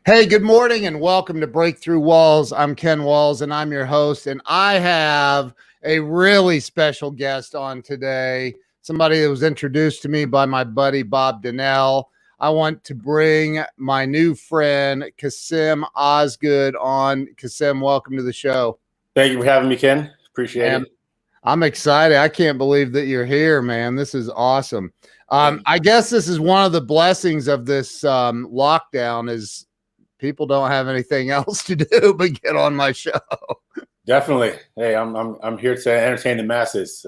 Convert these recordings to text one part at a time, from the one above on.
Hey, good morning and welcome to Breakthrough Walls. I'm Ken Walls and I'm your host. And I have a really special guest on today, somebody that was introduced to me by my buddy Bob Donnell. I want to bring my new friend, Kassim Osgood, on. Kassim, welcome to the show. Thank you for having me, Ken. Appreciate And it. I'm excited. I can't believe that you're here, man. This is awesome. I guess this is one of the blessings of this lockdown is people don't have anything else to do but get on my show. Definitely. Hey, I'm here to entertain the masses.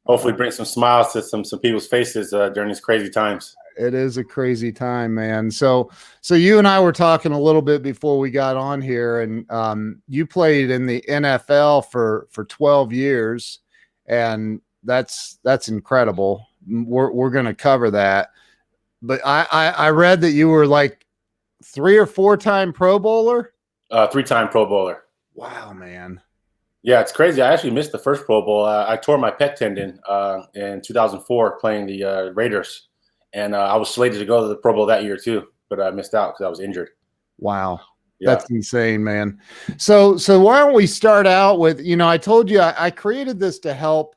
Hopefully, bring some smiles to some people's faces during these crazy times. It is a crazy time, man. So you and I were talking a little bit before we got on here, and you played in the NFL for 12 years, and that's incredible. We're going to cover that, but I read that you were like 3 or 4 time Pro Bowler. 3-time Pro Bowler. Wow, man. Yeah, it's crazy. I actually missed the first Pro Bowl. I tore my pec tendon in 2004 playing the Raiders. And I was slated to go to the Pro Bowl that year too, but I missed out because I was injured. Wow. Yeah. That's insane, man. So why don't we start out with, I told you I created this to help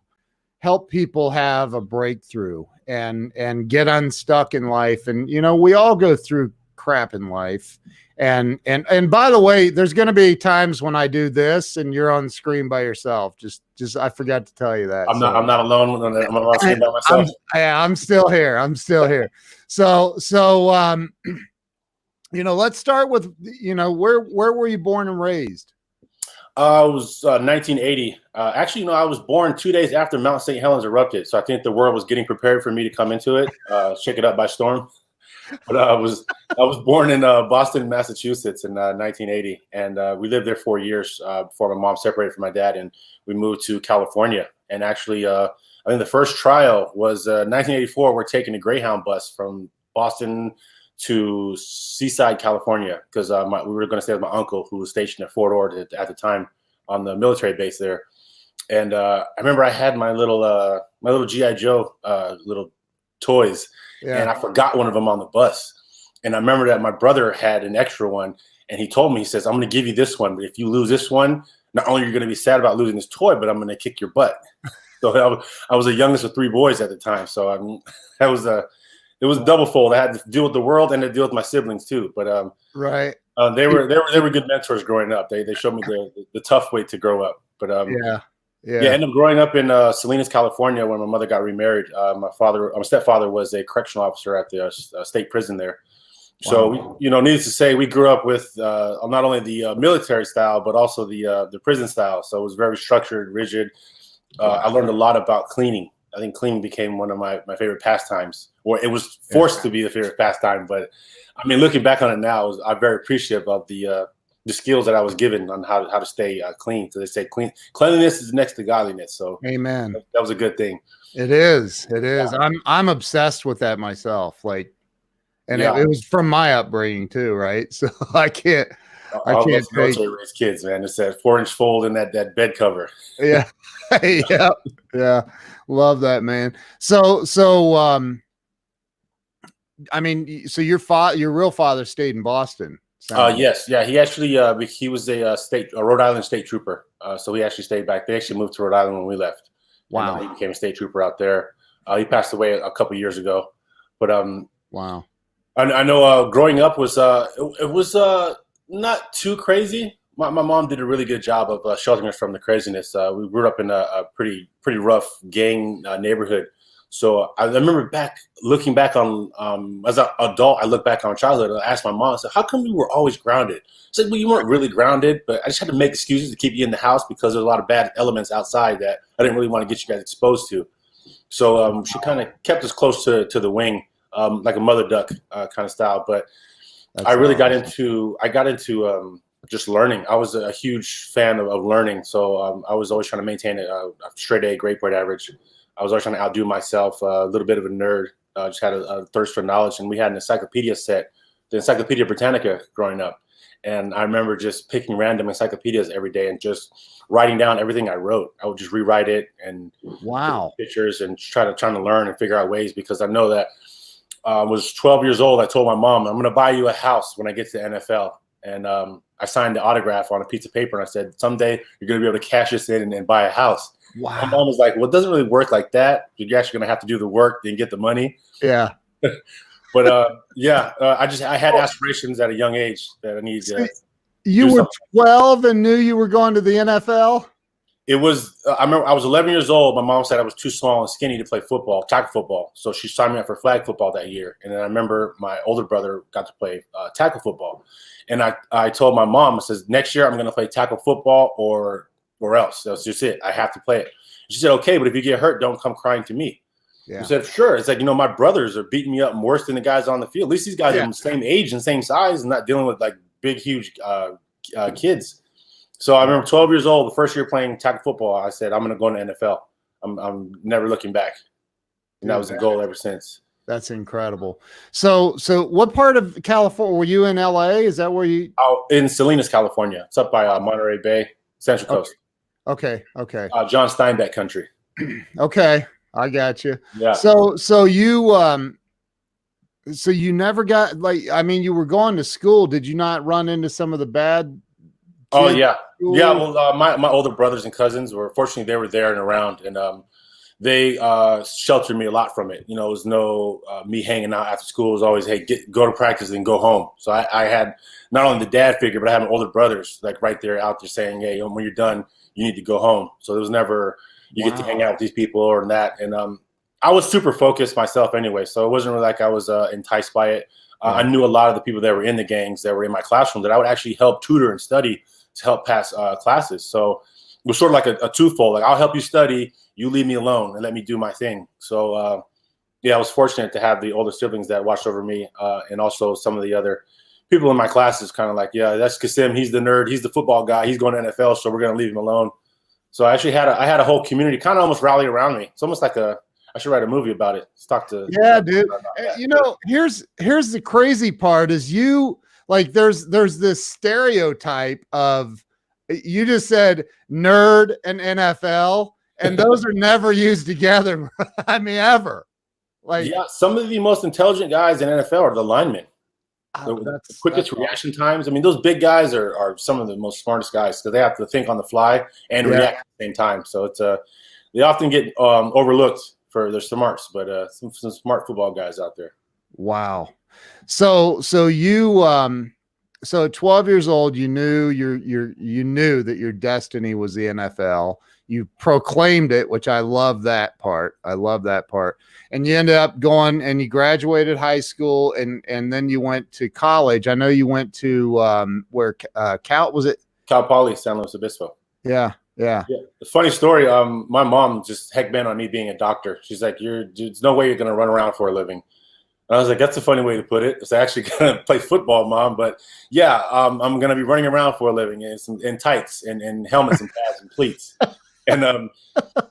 people have a breakthrough and get unstuck in life. And, we all go through crap in life. And by the way, there's going to be times when I do this and you're on screen by yourself. Just I forgot to tell you that. I'm not alone. I'm on screen by myself. I'm still here. So let's start with, where were you born and raised? I was 1980. Actually, I was born 2 days after Mount St. Helens erupted. So I think the world was getting prepared for me to come into it, shake it up by storm. But I was born in Boston, Massachusetts in 1980, and we lived there 4 years before my mom separated from my dad, and we moved to California. And actually, I think the first trial was 1984. We're taking a Greyhound bus from Boston to Seaside, California, because we were going to stay with my uncle, who was stationed at Fort Ord at the time on the military base there. And I remember I had my little GI Joe little toys. Yeah. And I forgot one of them on the bus. And I remember that my brother had an extra one. And he told me, he says, I'm going to give you this one. But if you lose this one, not only are you going to be sad about losing this toy, but I'm going to kick your butt. So I was the youngest of 3 boys at the time. So it was double fold. I had to deal with the world and to deal with my siblings too. But right. They were good mentors growing up. They showed me the tough way to grow up. But yeah. I ended up growing up in Salinas, California, when my mother got remarried. My stepfather was a correctional officer at the state prison there. Wow. So, needless to say, we grew up with not only the military style, but also the prison style. So it was very structured, rigid. I learned a lot about cleaning. I think cleaning became one of my favorite pastimes, or it was forced to be the favorite pastime. But I mean, looking back on it now, I'm very appreciative of the skills that I was given on how to stay clean. So they say cleanliness is next to godliness. So amen. That was a good thing. It is. Yeah. I'm obsessed with that myself. Like, and it was from my upbringing too, right? So I can't raise kids, man. It's that 4-inch fold in that bed cover. Yeah. Yeah. Love that, man. So I mean, so your real father stayed in Boston. Yes. Yeah. He actually, he was a Rhode Island state trooper. So he actually stayed back. They actually moved to Rhode Island when we left. Wow. And, he became a state trooper out there. He passed away a couple years ago, but, wow. I know, growing up was, it was, not too crazy. My mom did a really good job of sheltering us from the craziness. We grew up in a pretty rough gang neighborhood. So I remember looking back on, as an adult, I look back on childhood and I asked my mom, I said, how come we were always grounded? I said, well, you weren't really grounded, but I just had to make excuses to keep you in the house because there's a lot of bad elements outside that I didn't really want to get you guys exposed to. So she kind of kept us close to the wing, like a mother duck kind of style. But I really got into just learning. I was a huge fan of learning. So I was always trying to maintain a straight A grade point average. I was always trying to outdo myself, a little bit of a nerd, just had a thirst for knowledge. And we had an encyclopedia set, the Encyclopedia Britannica, growing up. And I remember just picking random encyclopedias every day and just writing down everything I wrote. I would just rewrite it and wow, pictures and trying to learn and figure out ways, because I know that was 12 years old, I told my mom, I'm going to buy you a house when I get to the NFL. And I signed the autograph on a piece of paper. And I said, someday you're going to be able to cash this in and buy a house. Wow. My mom was like, well, it doesn't really work like that. You're actually going to have to do the work, then get the money. Yeah. But I had aspirations at a young age that I needed to. You were 12 and knew you were going to the NFL? It was, I remember I was 11 years old. My mom said I was too small and skinny to play football, tackle football. So she signed me up for flag football that year. And then I remember my older brother got to play tackle football. And I told my mom, I says, next year I'm going to play tackle football or else. That's just it. I have to play it. She said, okay, but if you get hurt, don't come crying to me. Yeah. I said, sure. It's like, my brothers are beating me up worse than the guys on the field. At least these guys are the same age and same size and not dealing with like big, huge kids. So I remember 12 years old, the first year playing tackle football, I said, I'm going to go in the NFL. I'm never looking back. And that was the goal ever since. That's incredible. So what part of California, were you in LA? Is that where you? Oh, in Salinas, California. It's up by Monterey Bay, Central Coast. Okay. John Steinbeck country. Okay. I got you. Yeah. So you never got, like, I mean, you were going to school. Did you not run into some of the bad? Oh yeah. Yeah. Well, my older brothers and cousins fortunately they were there and around, and they sheltered me a lot from it. It was no me hanging out after school. It was always, hey, go to practice and go home. So I had not only the dad figure, but I had my older brothers like right there out there saying, hey, when you're done, you need to go home. So there was never get to hang out with these people or that. And I was super focused myself anyway, so it wasn't really like I was enticed by it. I knew a lot of the people that were in the gangs that were in my classroom that I would actually help tutor and study to help pass classes. So it was sort of like a twofold. Like, I'll help you study, you leave me alone and let me do my thing. So I was fortunate to have the older siblings that watched over me, and also some of the other people in my classes kind of like, yeah, that's Kassim. He's the nerd. He's the football guy. He's going to NFL, so we're going to leave him alone. So I actually had a whole community kind of almost rally around me. It's almost like I should write a movie about it. Dude. Here's the crazy part is there's this stereotype of, you just said nerd and NFL, and those are never used together. I mean, ever. Like, yeah, some of the most intelligent guys in NFL are the linemen. The quickest reaction times. I mean, those big guys are some of the most smartest guys because they have to think on the fly and react at the same time. So it's they often get overlooked for their smarts, but some smart football guys out there. Wow. So you so at 12 years old, you knew you knew that your destiny was the NFL. You proclaimed it, which I love that part. And you ended up going and you graduated high school and then you went to college. I know you went to Cal Poly, San Luis Obispo. Yeah. The funny story. My mom just heck bent on me being a doctor. She's like, there's no way you're going to run around for a living. And I was like, that's a funny way to put it. It's actually going to play football, Mom. But yeah, I'm going to be running around for a living in tights and helmets and pads and cleats. And I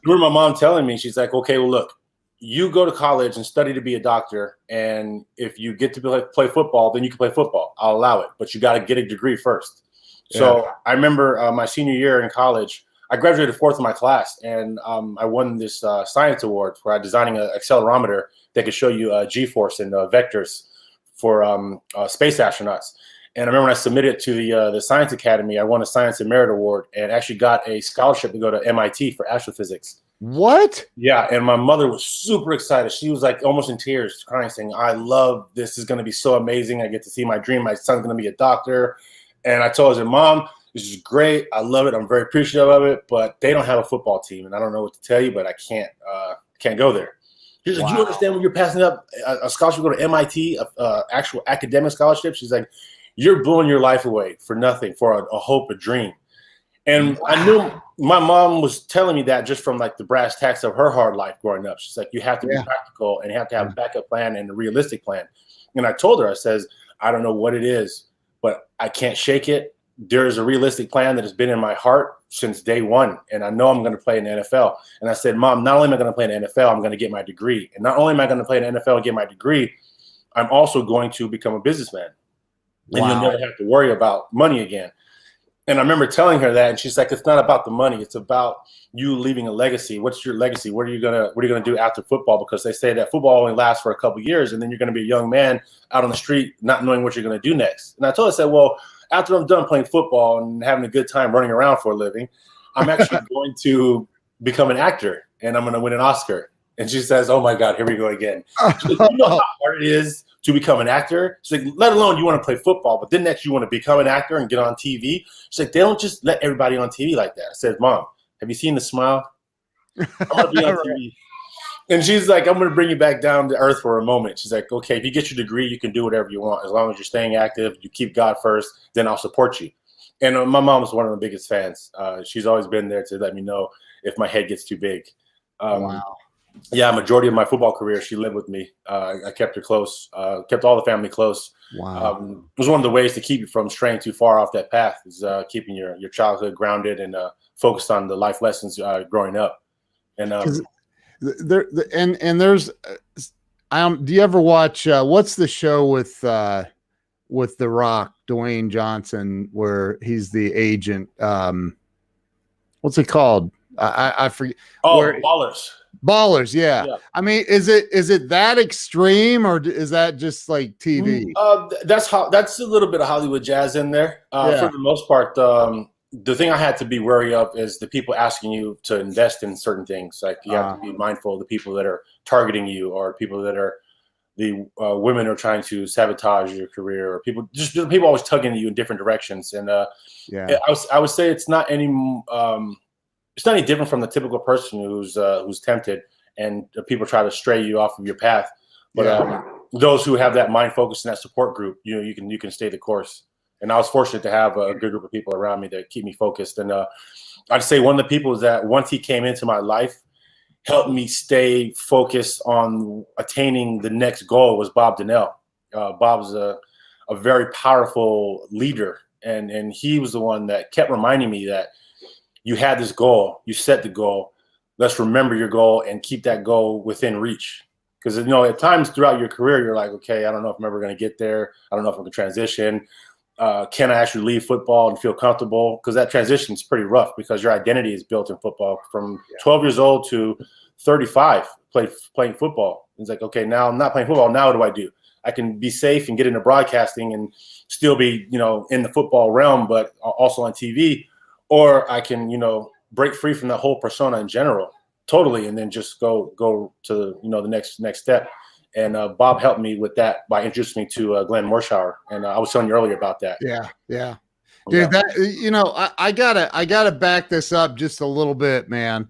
remember my mom telling me, she's like, okay, well, look, you go to college and study to be a doctor. And if you get to play football, then you can play football. I'll allow it. But you got to get a degree first. So I remember my senior year in college, I graduated fourth in my class. And I won this science award for designing an accelerometer that could show you G-force and vectors for space astronauts. And I remember when I submitted it to the Science Academy, I won a Science and Merit Award and actually got a scholarship to go to MIT for astrophysics. What? Yeah, and my mother was super excited. She was like almost in tears, crying, saying, I love this. This is going to be so amazing. I get to see my dream. My son's going to be a doctor. And I told her, Mom, this is great. I love it. I'm very appreciative of it. But they don't have a football team. And I don't know what to tell you, but I can't go there. She's like, you understand when you're passing up a scholarship to go to MIT, actual academic scholarship? She's like, you're blowing your life away for nothing, for a hope, a dream. And I knew my mom was telling me that just from like the brass tacks of her hard life growing up. She's like, you have to be practical and you have to have a backup plan and a realistic plan. And I told her, I says, I don't know what it is, but I can't shake it. There's a realistic plan that has been in my heart since day one. And I know I'm going to play in the NFL. And I said, Mom, not only am I going to play in the NFL, I'm going to get my degree. And not only am I going to play in the NFL and get my degree, I'm also going to become a businessman. And you'll never have to worry about money again. And I remember telling her that, and she's like, "It's not about the money. It's about you leaving a legacy. What's your legacy? What are you gonna do after football? Because they say that football only lasts for a couple of years, and then you're gonna be a young man out on the street, not knowing what you're gonna do next." And I told her, I said, "Well, after I'm done playing football and having a good time running around for a living, I'm actually going to become an actor, and I'm going to win an Oscar." And she says, "Oh my God, here we go again." She said, "You know how hard it is to become an actor?" She's like, "Let alone you want to play football, but then next you want to become an actor and get on TV." She's like, "They don't just let everybody on TV like that." I said, "Mom, have you seen the smile? I'm going to be on TV." And she's like, "I'm going to bring you back down to earth for a moment." She's like, "Okay, if you get your degree, you can do whatever you want. As long as you're staying active, you keep God first, then I'll support you." And my mom's one of the biggest fans. She's always been there to let me know if my head gets too big. Wow. Yeah, majority of my football career, she lived with me. I kept her close, kept all the family close. Wow. It was one of the ways to keep you from straying too far off that path, is keeping your childhood grounded and focused on the life lessons growing up. And there's do you ever watch what's the show with The Rock, Dwayne Johnson, where he's the agent? What's it called? I forget. Oh, Ballers. Ballers, yeah. I mean, is it that extreme, or is that just like TV? That's a little bit of Hollywood jazz in there. For the most part, the thing I had to be wary of is the people asking you to invest in certain things. Like you have to be mindful of the people that are targeting you, or people that are the women are trying to sabotage your career, or people always tugging you in different directions. And I would say it's not any different from the typical person who's tempted, and people try to stray you off of your path. But those who have that mind focus and that support group, you can stay the course. And I was fortunate to have a good group of people around me that keep me focused. And I'd say one of the people that once he came into my life, helped me stay focused on attaining the next goal was Bob Donnell. Bob's a very powerful leader, and he was the one that kept reminding me that you had this goal, you set the goal, let's remember your goal and keep that goal within reach. Because at times throughout your career, you're like, okay, I don't know if I'm ever going to get there. I don't know if I can transition. Can I actually leave football and feel comfortable? Because that transition is pretty rough, because your identity is built in football from 12 years old to 35, playing football. It's like, okay, now I'm not playing football. Now what do I do? I can be safe and get into broadcasting and still be, in the football realm, but also on TV, or I can, break free from that whole persona in general, totally, and then just go to the next step. And Bob helped me with that by introducing me to Glenn Morshower, and I was telling you earlier about that. Yeah. Dude, that I gotta back this up just a little bit, man,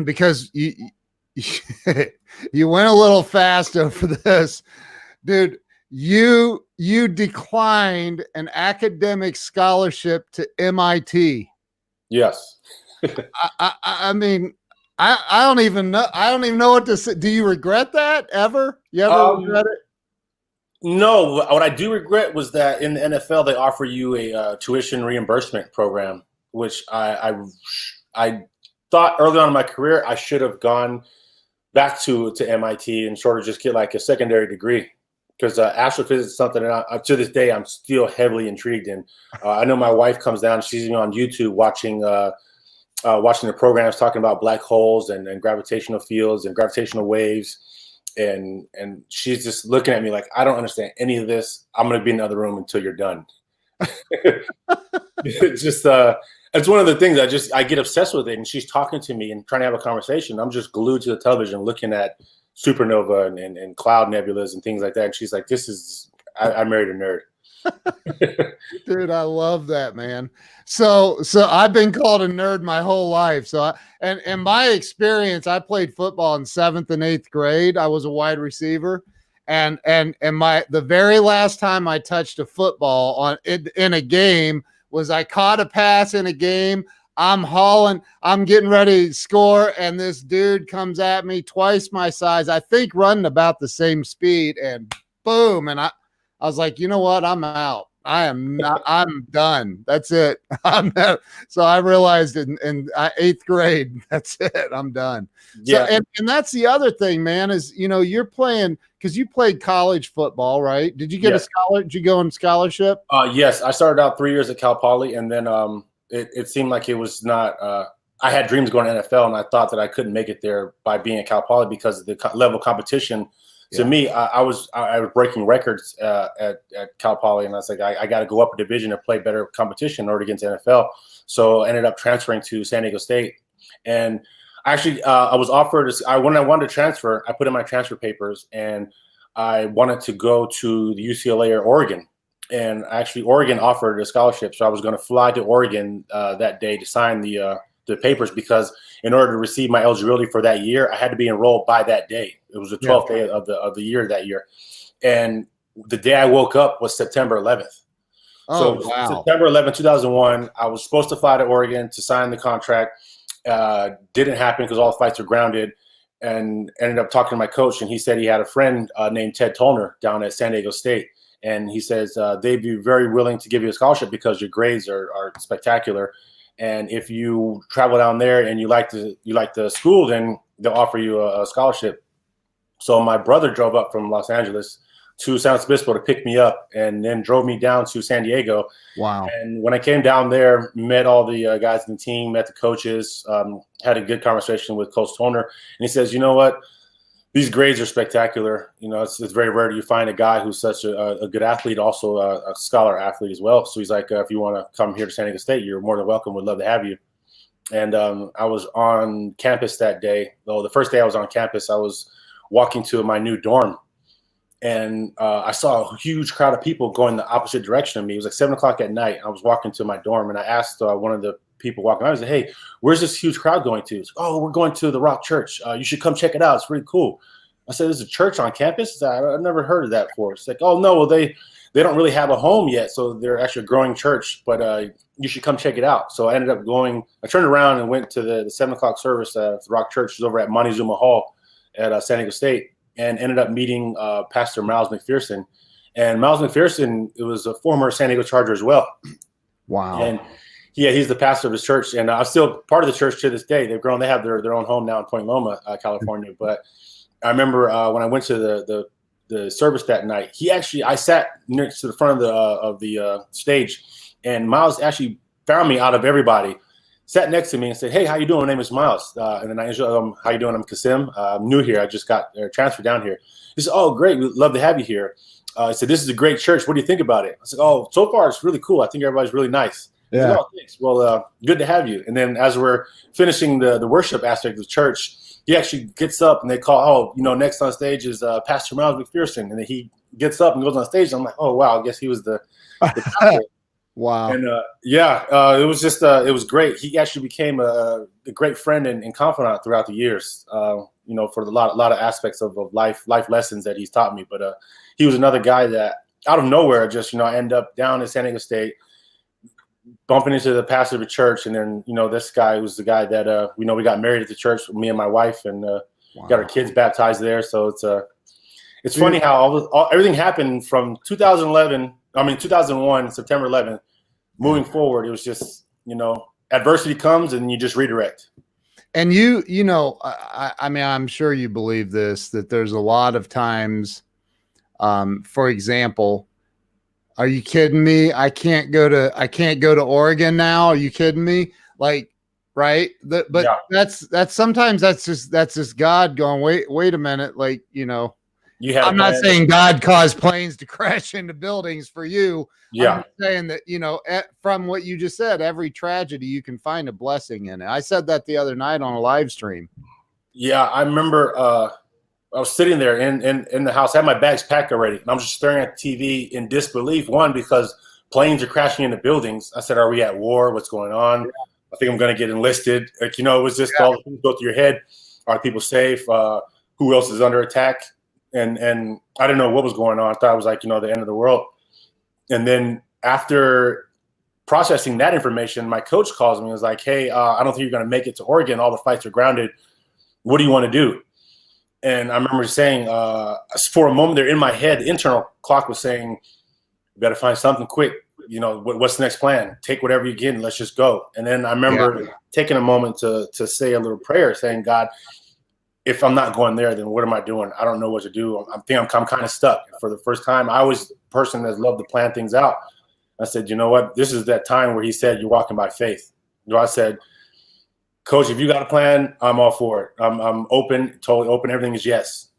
because you went a little fast over this, dude. You declined an academic scholarship to MIT. Yes. I mean, I don't even know what to say. Do you regret that ever? You ever regret it? No. What I do regret was that in the NFL they offer you a tuition reimbursement program, which I thought early on in my career I should have gone back to MIT and sort of just get like a secondary degree, because astrophysics is something that to this day I'm still heavily intrigued in. I know my wife comes down, she's on YouTube watching the programs talking about black holes and gravitational fields and gravitational waves. And she's just looking at me like, I don't understand any of this. I'm going to be in the other room until you're done. It's just, it's one of the things I get obsessed with it. And she's talking to me and trying to have a conversation. I'm just glued to the television looking at supernova and cloud nebulas and things like that. And she's like, I married a nerd. Dude, I love that, man. So I've been called a nerd my whole life. So and my experience, I played football in 7th and 8th grade. I was a wide receiver, and the very last time I touched a football in a game was I caught a pass in a game. I'm hauling, I'm getting ready to score, and this dude comes at me twice my size, I think running about the same speed, and boom, and I was like, you know what? I'm out. I am not. I'm done. That's it. So I realized in eighth grade, that's it. I'm done. So Yeah. and that's the other thing, man. Is you're playing because you played college football, right? Did you get a scholar? Did you go on scholarship? Yes, I started out 3 years at Cal Poly, and then it seemed like it was not. I had dreams going to NFL, and I thought that I couldn't make it there by being at Cal Poly because of the level of competition. To me, I was breaking records at Cal Poly, and I was like, I got to go up a division and play better competition in order to get into NFL. So I ended up transferring to San Diego State, and actually, I was offered. When I wanted to transfer, I put in my transfer papers, and I wanted to go to the UCLA or Oregon. And actually, Oregon offered a scholarship, so I was going to fly to Oregon that day to sign the papers because in order to receive my eligibility for that year, I had to be enrolled by that day. It was the 12th day of the year that year, and the day I woke up was September 11th. Oh, so wow. September 11th, 2001, I was supposed to fly to Oregon to sign the contract. Didn't happen because all the flights were grounded, and ended up talking to my coach, and he said he had a friend named Ted Tollner down at San Diego State. And he says they'd be very willing to give you a scholarship because your grades are spectacular. And if you travel down there and you like the school, then they'll offer you a scholarship. So my brother drove up from Los Angeles to San Francisco to pick me up, and then drove me down to San Diego. Wow. And when I came down there, met all the guys in the team, met the coaches, had a good conversation with Coach Tollner. And he says, you know what? These grades are spectacular. It's very rare you find a guy who's such a good athlete, also a scholar athlete as well. So he's like, if you want to come here to San Diego State, you're more than welcome. We'd love to have you. And I was on campus that day. Well, the first day I was on campus, I was walking to my new dorm. And I saw a huge crowd of people going the opposite direction of me. It was like 7 o'clock at night. I was walking to my dorm, and I asked one of the people walking around, I said, hey, where's this huge crowd going to? Like, oh, we're going to the Rock Church. You should come check it out. It's really cool. I said, there's a church on campus? I've never heard of that before. It's like, oh, no, well, they don't really have a home yet, so they're actually a growing church, but you should come check it out. So I ended up going. I turned around and went to the 7 o'clock service at the Rock Church. It was over at Montezuma Hall at San Diego State, and ended up meeting Pastor Miles McPherson. And Miles McPherson, it was a former San Diego Charger as well. Wow. And he's the pastor of his church, and I'm still part of the church to this day. They've grown. They have their own home now in Point Loma, California. But I remember when I went to the service that night, I sat next to the front of the stage, and Miles actually found me out of everybody, sat next to me and said, hey, how you doing? My name is Miles. And then I introduced him, how you doing? I'm Kassim. I'm new here. I just got transferred down here. He said, oh, great. We'd love to have you here. I said, this is a great church. What do you think about it? I said, oh, so far it's really cool. I think everybody's really nice. Yeah. Said, oh, thanks. Well, good to have you. And then as we're finishing the worship aspect of the church, he actually gets up and they call, next on stage is Pastor Miles McPherson. And then he gets up and goes on stage. And I'm like, oh, wow, I guess he was the pastor. Wow. And it was just it was great. He actually became a great friend and confidant throughout the years, for a lot of aspects of life lessons that he's taught me. But he was another guy that out of nowhere, just, I end up down in San Diego State, bumping into the pastor of the church. And then, this guy was the guy that, we got married at the church, me and my wife, and got our kids baptized there. So it's funny how everything happened from 2001, September 11th, moving forward. It was just, adversity comes and you just redirect. And I mean, I'm sure you believe this, that there's a lot of times, for example, are you kidding me? I can't go to Oregon now. Are you kidding me? Like, right. That's sometimes that's just God going, wait a minute. Like, I'm not saying God caused planes to crash into buildings for you. Yeah. I'm saying that, from what you just said, every tragedy, you can find a blessing in it. I said that the other night on a live stream. Yeah. I remember, I was sitting there in the house, I had my bags packed already, and I'm just staring at the TV in disbelief. One, because planes are crashing into buildings. I said, are we at war? What's going on? Yeah. I think I'm going to get enlisted. Like, it was just all the things go through your head. Are people safe? Who else is under attack? And I didn't know what was going on. I thought it was like, the end of the world. And then after processing that information, my coach calls me and was like, hey, I don't think you're going to make it to Oregon. All the flights are grounded. What do you want to do? And I remember saying, for a moment there in my head, the internal clock was saying, you got to find something quick. what's the next plan? Take whatever you get and let's just go. And then I remember taking a moment to say a little prayer, saying, God, if I'm not going there, then what am I doing? I don't know what to do. I'm kind of stuck. For the first time, I was a person that's loved to plan things out. I said, you know what? This is that time where he said, you're walking by faith. I said, Coach, if you got a plan, I'm all for it. I'm open, totally open. Everything is yes.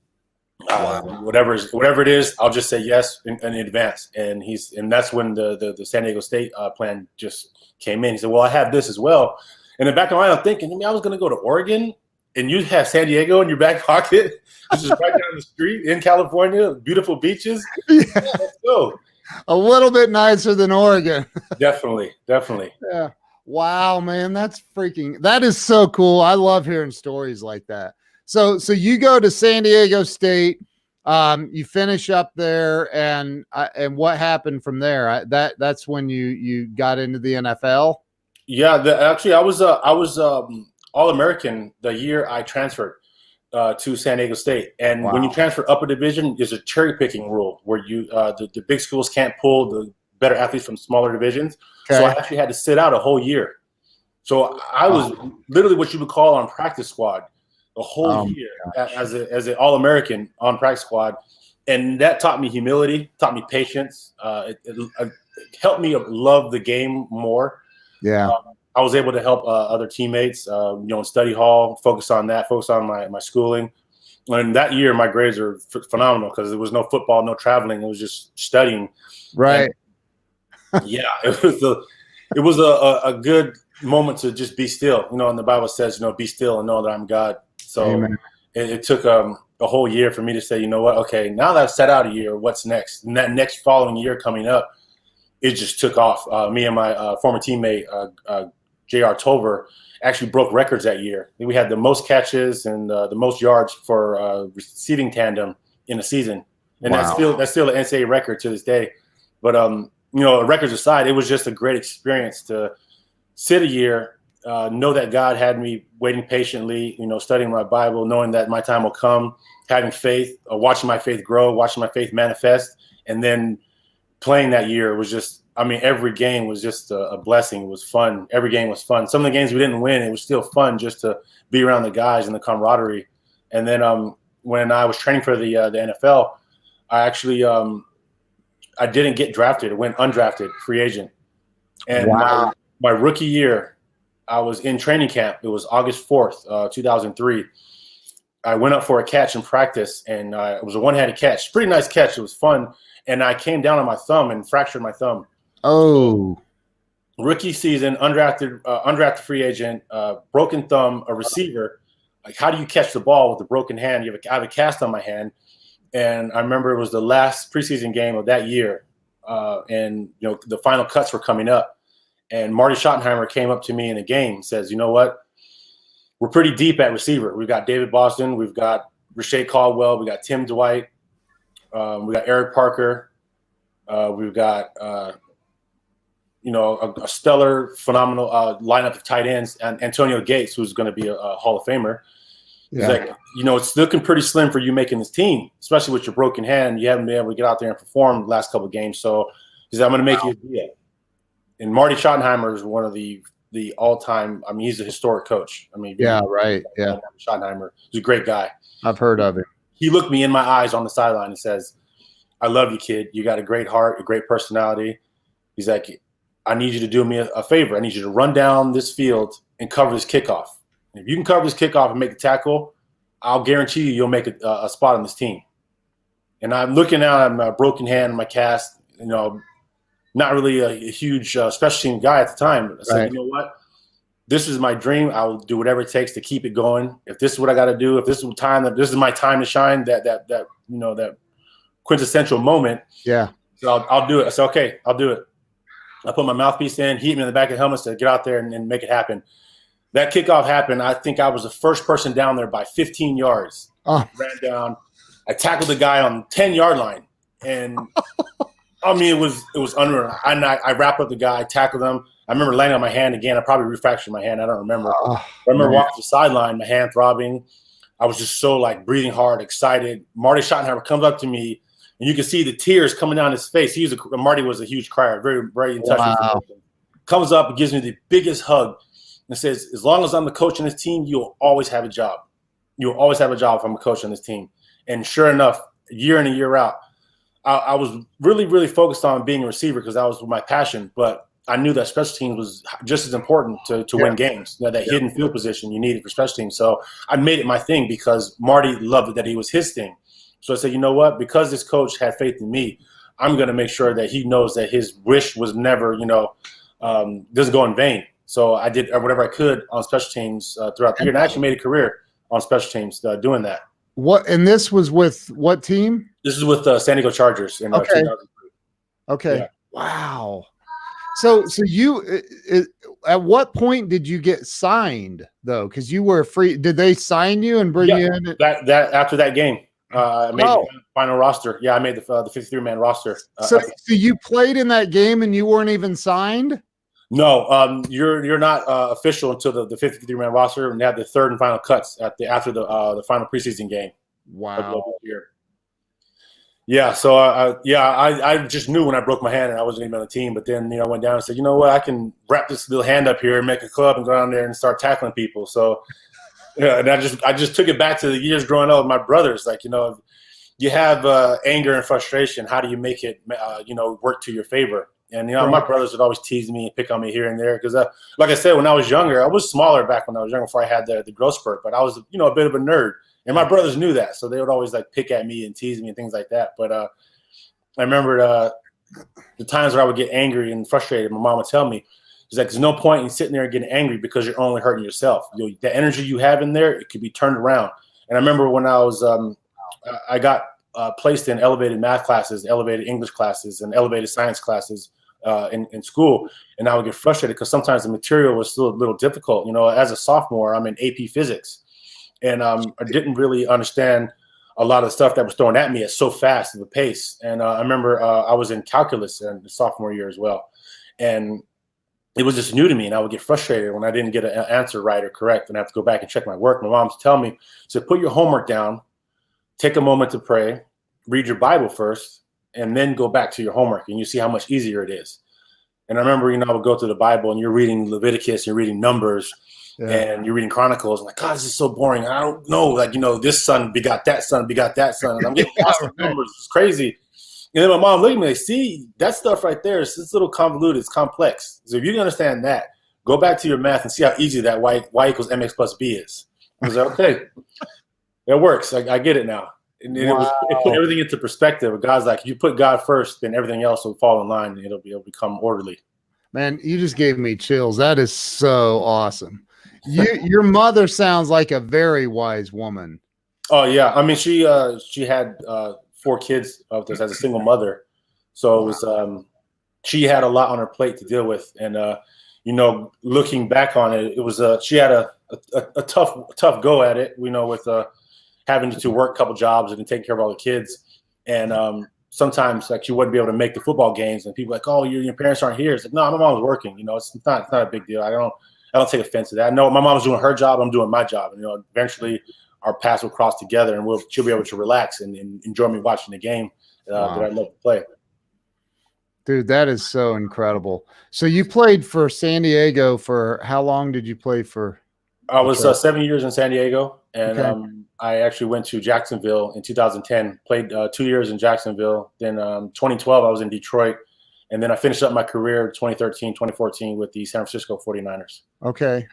Whatever it is, I'll just say yes in advance. And that's when the San Diego State plan just came in. He said, well, I have this as well. In the back of my mind, I'm thinking, I was going to go to Oregon, and you have San Diego in your back pocket, which is right down the street in California, beautiful beaches. Yeah, let's go. A little bit nicer than Oregon. Definitely. Yeah. Wow, man, that is so cool. I love hearing stories like that. So you go to San Diego State, you finish up there, and what happened from there? That's when you got into the NFL. Yeah, actually, I was All-American the year I transferred to San Diego State. And when you transfer upper division, there's a cherry picking rule where the big schools can't pull the better athletes from smaller divisions. Okay. So I actually had to sit out a whole year. So I was literally what you would call on practice squad a whole year as an All-American on practice squad. And that taught me humility, taught me patience. It helped me love the game more. Yeah. I was able to help other teammates, in study hall, focus on my schooling. And that year, my grades are phenomenal because there was no football, no traveling. It was just studying. Right. And, it was a good moment to just be still. And the Bible says, be still and know that I'm God. So it took a whole year for me to say, you know what? Okay, now that I've set out a year, what's next? And that next following year coming up, it just took off. Me and my former teammate, J.R. Tover, actually broke records that year. We had the most catches and the most yards for receiving tandem in a season. And that's still an NCAA record to this day. But, records aside, it was just a great experience to sit a year, know that God had me waiting patiently, studying my Bible, knowing that my time will come, having faith, watching my faith grow, watching my faith manifest, and then playing that year was just, every game was just a blessing. It was fun. Every game was fun. Some of the games we didn't win, it was still fun just to be around the guys and the camaraderie. And then when I was training for the NFL, I actually I didn't get drafted. I went undrafted, free agent. And my rookie year, I was in training camp. It was August 4th, 2003. I went up for a catch in practice, and it was a one-handed catch. Pretty nice catch. It was fun. And I came down on my thumb and fractured my thumb. Oh. Rookie season, undrafted free agent, broken thumb, a receiver. Like, how do you catch the ball with a broken hand? I have a cast on my hand. And I remember it was the last preseason game of that year. And the final cuts were coming up. And Marty Schottenheimer came up to me in a game and says, you know what? We're pretty deep at receiver. We've got David Boston. We've got Rashae Caldwell. We got Tim Dwight. We got Eric Parker. We've got, a stellar, phenomenal lineup of tight ends. And Antonio Gates, who's going to be a Hall of Famer. He's like, it's looking pretty slim for you making this team, especially with your broken hand. You haven't been able to get out there and perform the last couple of games. So he said, I'm going to make you a deal. And Marty Schottenheimer is one of the all-time. He's a historic coach. Schottenheimer. He's a great guy. I've heard of him. He looked me in my eyes on the sideline and says, I love you, kid. You got a great heart, a great personality. He's like, I need you to do me a favor. I need you to run down this field and cover this kickoff. And if you can cover this kickoff and make the tackle, I'll guarantee you'll make a spot on this team. And I'm looking out at my broken hand, my cast, not really a huge special team guy at the time. I said, you know what? This is my dream. I will do whatever it takes to keep it going. If this is what I got to do, if this is my time to shine, that quintessential moment. Yeah. So I'll do it. I said, okay, I'll do it. I put my mouthpiece in, he hit me in the back of the helmet, said, get out there and make it happen. That kickoff happened. I think I was the first person down there by 15 yards. Ran down. I tackled the guy on the 10-yard line. And it was unreal. I wrapped up the guy, tackled him. I remember landing on my hand again. I probably refractured my hand. I don't remember. I remember walking to the sideline, my hand throbbing. I was just so breathing hard, excited. Marty Schottenheimer comes up to me, and you can see the tears coming down his face. Marty was a huge crier, very, very in touch with emotion. Comes up and gives me the biggest hug and says, as long as I'm the coach on this team, you'll always have a job. You'll always have a job if I'm a coach on this team. And sure enough, year in and year out, I was really, really focused on being a receiver because that was my passion. But I knew that special teams was just as important to win games. That hidden field position you needed for special teams. So I made it my thing because Marty loved it that he was his thing. So I said, you know what? Because this coach had faith in me, I'm going to make sure that he knows that his wish was never, doesn't go in vain. So I did whatever I could on special teams throughout the year, and I actually made a career on special teams doing that. What? And this was with what team? This is with San Diego Chargers in 2003. Okay. Yeah. Wow. So you at what point did you get signed though? Because you were free. Did they sign you and bring you in? That after that game, I made the final roster. Yeah, I made the 53-man roster. So you played in that game and you weren't even signed? No, you're not official until the 53-man roster, and they had the third and final cuts after the final preseason game. Wow. Yeah, so I just knew when I broke my hand and I wasn't even on the team. But then I went down and said, you know what, I can wrap this little hand up here and make a club and go down there and start tackling people. So and I just took it back to the years growing up with my brothers. Like you have anger and frustration. How do you make it work to your favor? And my brothers would always tease me and pick on me here and there because, like I said, when I was younger, I was smaller back when I was younger before I had the growth spurt. But I was a bit of a nerd. And my brothers knew that, so they would always pick at me and tease me and things like that. But I remember the times where I would get angry and frustrated. My mom would tell me, she's like, "There's no point in sitting there and getting angry because you're only hurting yourself. The energy you have in there, it could be turned around." And I remember when I was, I got placed in elevated math classes, elevated English classes, and elevated science classes in school, and I would get frustrated because sometimes the material was still a little difficult. As a sophomore, I'm in AP physics. And I didn't really understand a lot of the stuff that was thrown at me at so fast of a pace. And I remember I was in calculus in the sophomore year as well. And it was just new to me. And I would get frustrated when I didn't get an answer right or correct. And I have to go back and check my work. My mom would tell me, so put your homework down, take a moment to pray, read your Bible first, and then go back to your homework. And you see how much easier it is. And I remember, I would go to the Bible and you're reading Leviticus, you're reading Numbers, and you're reading Chronicles. I'm like, God, this is so boring. I don't know. This son begot that son, begot that son. And I'm getting lost in numbers. It's crazy. And then my mom looked at me like, see, that stuff right there, it's a little convoluted. It's complex. So if you can understand that, go back to your math and see how easy that y equals mx plus b is. I was like, okay, it works. I get it now. And it put everything into perspective. God's like, if you put God first, then everything else will fall in line and it'll become orderly. Man, you just gave me chills. That is so awesome. Your mother sounds like a very wise woman. Oh yeah, I mean she had 4 kids as a single mother, so it was she had a lot on her plate to deal with, and looking back on it, it was she had a tough go at it, with having to work a couple jobs and taking care of all the kids, and sometimes she wouldn't be able to make the football games, and people like, oh, your parents aren't here. It's like, no, my mom's working. It's not a big deal. I don't take offense to that. I know my mom's doing her job. I'm doing my job. And, eventually our paths will cross together and she'll be able to relax and enjoy me watching the game that I love to play. Dude, that is so incredible. So you played for San Diego for how long did you play for? I was 7 years in San Diego. And I actually went to Jacksonville in 2010, played 2 years in Jacksonville. Then 2012, I was in Detroit. And then I finished up my career 2013, 2014 with the San Francisco 49ers. Okay.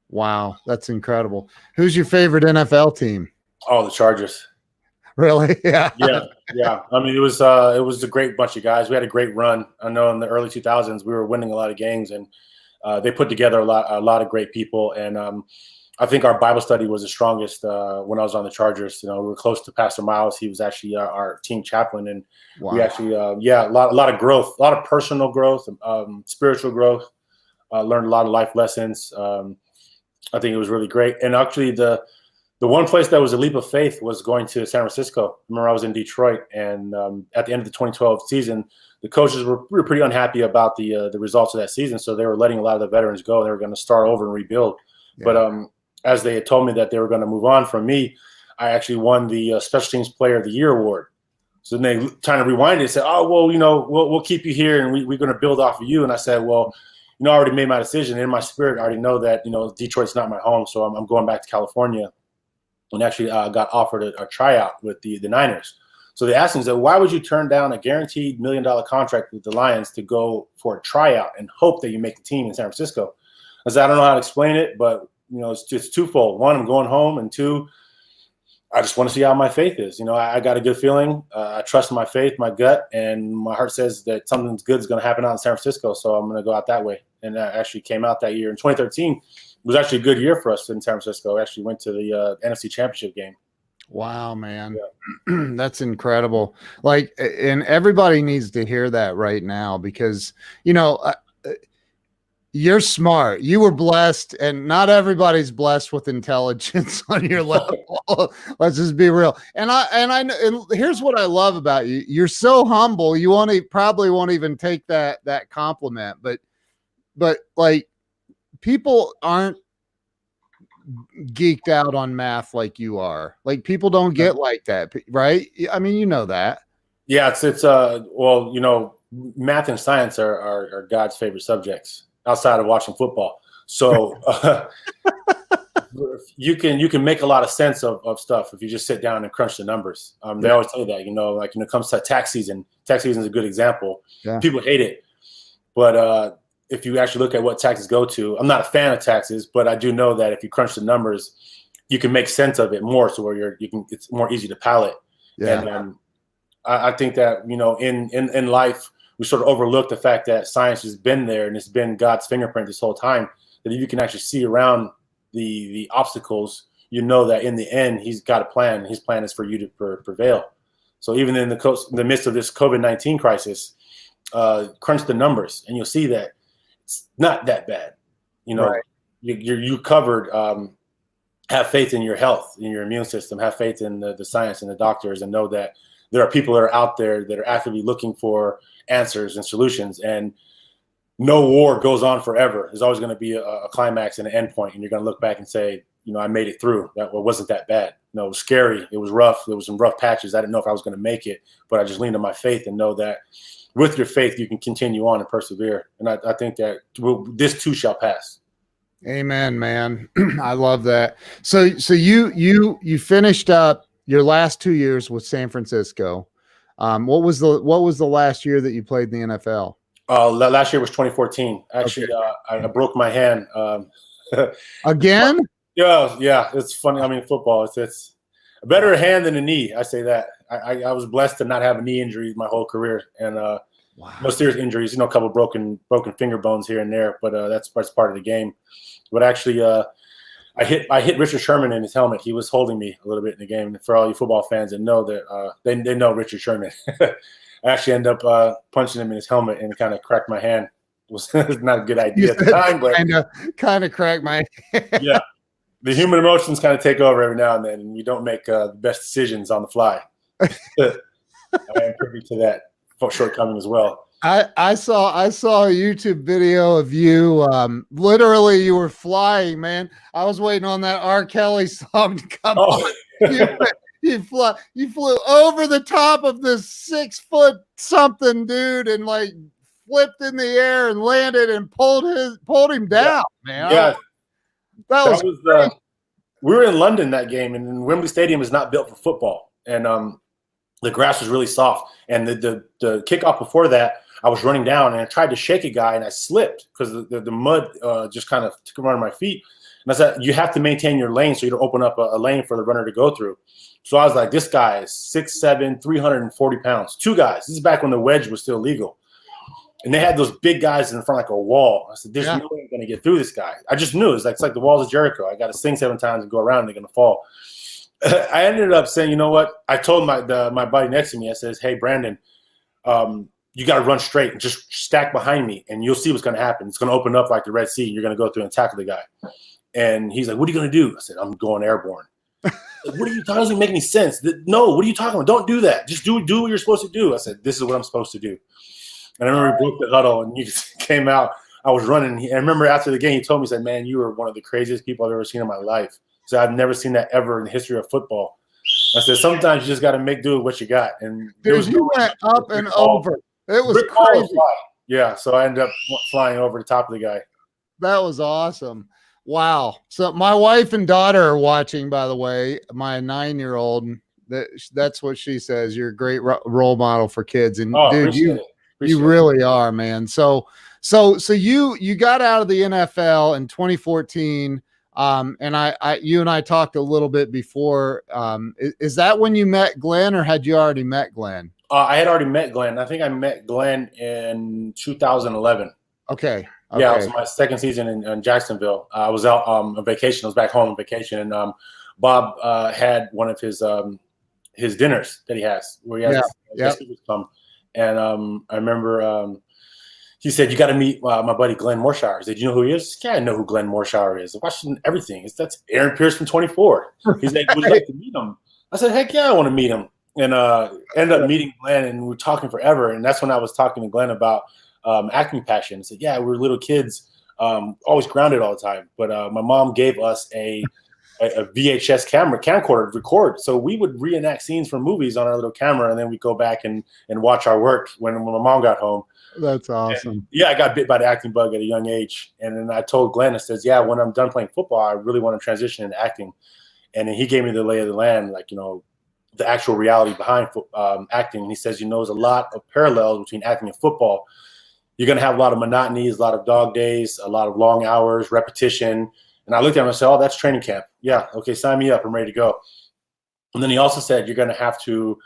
Wow. That's incredible. Who's your favorite NFL team? Oh, the Chargers. Really? Yeah. Yeah. I mean, it was a great bunch of guys. We had a great run. I know in the early 2000s, we were winning a lot of games, and they put together a lot of great people. And I think our Bible study was the strongest when I was on the Chargers. We were close to Pastor Miles. He was actually our team chaplain, and we actually, a lot of growth, a lot of personal growth, spiritual growth. Learned a lot of life lessons. I think it was really great. And actually, the one place that was a leap of faith was going to San Francisco. I remember I was in Detroit, and at the end of the 2012 season, the coaches were pretty unhappy about the results of that season, so they were letting a lot of the veterans go. They were going to start over and rebuild. Yeah. But as they had told me that they were going to move on from me, I actually won the Special Teams Player of the Year award. So then they trying to rewind it and said, oh, well, you know, we'll keep you here and we're going to build off of you. And I said, well, you know, I already made my decision. In my spirit, I already know that, you know, Detroit's not my home. So I'm going back to California, and actually got offered a tryout with the Niners. So they asked me, said, why would you turn down a guaranteed $1 million contract with the Lions to go for a tryout and hope that you make the team in San Francisco? I said, I don't know how to explain it, but, you know, it's twofold. One, I'm going home, and two, I just want to see how my faith is. You know, I got a good feeling. I trust my faith, my gut, and my heart says that something good is going to happen out in San Francisco. So I'm going to go out that way. And that actually came out that year. In 2013, it was actually a good year for us in San Francisco. We actually went to the NFC Championship game. Wow, man. Yeah. That's incredible. Like, and everybody needs to hear that right now, because, you know, you're smart. You were blessed, and not everybody's blessed with intelligence on your level. Let's just be real. And here's what I love about you. You're so humble. You probably won't even take that compliment, but like, people aren't geeked out on math like you are. Like, people don't get like that, right? I mean, you know that. Yeah, it's well, you know, math and science are God's favorite subjects outside of watching football. So you can make a lot of sense of stuff if you just sit down and crunch the numbers. They always say that, you know, like when it comes to tax season is a good example. Yeah. People hate it, but if you actually look at what taxes go to, I'm not a fan of taxes, but I do know that if you crunch the numbers, you can make sense of it more, so where it's more easy to palate. Yeah. And I think that, you know, in life, we sort of overlook the fact that science has been there and it's been God's fingerprint this whole time, that if you can actually see around the obstacles, you know that in the end, he's got a plan. His plan is for you to prevail. So even in the midst of this COVID-19 crisis, crunch the numbers and you'll see that it's not that bad. You know, right. You covered. Have faith in your health, in your immune system. Have faith in the science and the doctors, and know that there are people that are out there that are actively looking for answers and solutions. And no war goes on forever. There's always going to be a climax and an end point, and you're going to look back and say, you know, I made it through. That wasn't that bad. No, it was scary. It was rough. There was some rough patches. I didn't know if I was going to make it, but I just leaned on my faith and know that with your faith, you can continue on and persevere. And I think that this too shall pass. Amen, man. I love that. So you finished up your last 2 years with San Francisco. What was the last year that you played in the NFL? Last year was 2014. Actually, okay. I broke my hand. Again? Yeah. It's funny. I mean, football. It's a better hand than a knee. I say that. I was blessed to not have a knee injury my whole career, and wow. No serious injuries. You know, a couple broken finger bones here and there, but that's part of the game. But actually, I hit Richard Sherman in his helmet. He was holding me a little bit in the game. And for all you football fans that know that, they know Richard Sherman. I actually ended up punching him in his helmet and kind of cracked my hand. It was not a good idea at the time, but kind of cracked my hand. Yeah, the human emotions kind of take over every now and then, and you don't make the best decisions on the fly. I am privy to that shortcoming as well. I saw a YouTube video of you. Literally, you were flying, man. I was waiting on that R. Kelly song to come on. You flew over the top of this 6 foot something dude and like flipped in the air and landed and pulled him down, man. Yeah, that was we were in London that game, and Wembley Stadium is not built for football, and the grass was really soft. And the kickoff before that, I was running down and I tried to shake a guy and I slipped because the mud just kind of took around my feet. And I said, you have to maintain your lane so you don't open up a lane for the runner to go through. So I was like, this guy is 6'7", 340 pounds. 2 guys. This is back when the wedge was still legal. And they had those big guys in front like a wall. I said, there's no way I'm going to get through this guy. I just knew. It's like the walls of Jericho. I got to sing 7 times and go around and they're going to fall. I ended up saying, you know what? I told my buddy next to me, I says, hey, Brandon, you got to run straight and just stack behind me, and you'll see what's going to happen. It's going to open up like the Red Sea, and you're going to go through and tackle the guy. And he's like, what are you going to do? I said, I'm going airborne. Like, what are you talking about? It doesn't make any sense. No, what are you talking about? Don't do that. Just do what you're supposed to do. I said, this is what I'm supposed to do. And I remember we broke the huddle, and you just came out. I was running. And I remember after the game, he told me, he said, man, you were one of the craziest people I've ever seen in my life. So I've never seen that ever in the history of football. I said, sometimes you just got to make do with what you got. And Dude, you went up and over. It was crazy. Yeah, so I ended up flying over the top of the guy. That was awesome. Wow. So my wife and daughter are watching, by the way. My 9-year-old, that's what she says. You're a great role model for kids. And dude, you really are, man. So you got out of the NFL in 2014. And you and I talked a little bit before. Is that when you met Glenn, or had you already met Glenn? I had already met Glenn. I think I met Glenn in 2011. Okay. Yeah, it was my second season in Jacksonville. I was out on vacation. I was back home on vacation, and Bob had one of his dinners that he has, where he has speakers come. And I remember he said, "You got to meet my buddy Glenn Morshower." I said, "You know who he is?" Yeah, I know who Glenn Morshower is. I'm watching everything. That's Aaron Pierce from 24. He's like, "Would you like to meet him?" I said, "Heck yeah, I want to meet him." And ended up meeting Glenn, and we were talking forever. And that's when I was talking to Glenn about acting passion. I said, "Yeah, we were little kids, always grounded all the time. But my mom gave us a VHS camcorder to record. So we would reenact scenes from movies on our little camera, and then we'd go back and watch our work when my mom got home." That's awesome. And, yeah, I got bit by the acting bug at a young age. And then I told Glenn, I says, "Yeah, when I'm done playing football, I really want to transition into acting." And then he gave me the lay of the land, like, the actual reality behind acting. And he says, there's a lot of parallels between acting and football. You're going to have a lot of monotonies, a lot of dog days, a lot of long hours, repetition. And I looked at him and said, "Oh, that's training camp. Yeah, okay, sign me up. I'm ready to go." And then he also said, you're going to have to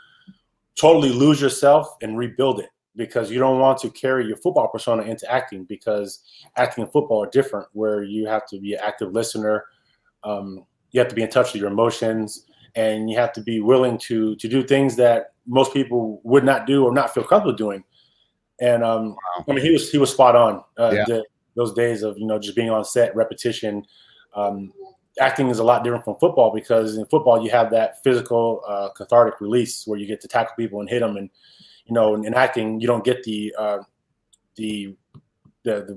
totally lose yourself and rebuild it, because you don't want to carry your football persona into acting, because acting and football are different, where you have to be an active listener. You have to be in touch with your emotions, and you have to be willing to do things that most people would not do or not feel comfortable doing. And I mean, he was spot on. Those days of just being on set, repetition. Acting is a lot different from football, because in football you have that physical cathartic release where you get to tackle people and hit them, and in acting you don't get the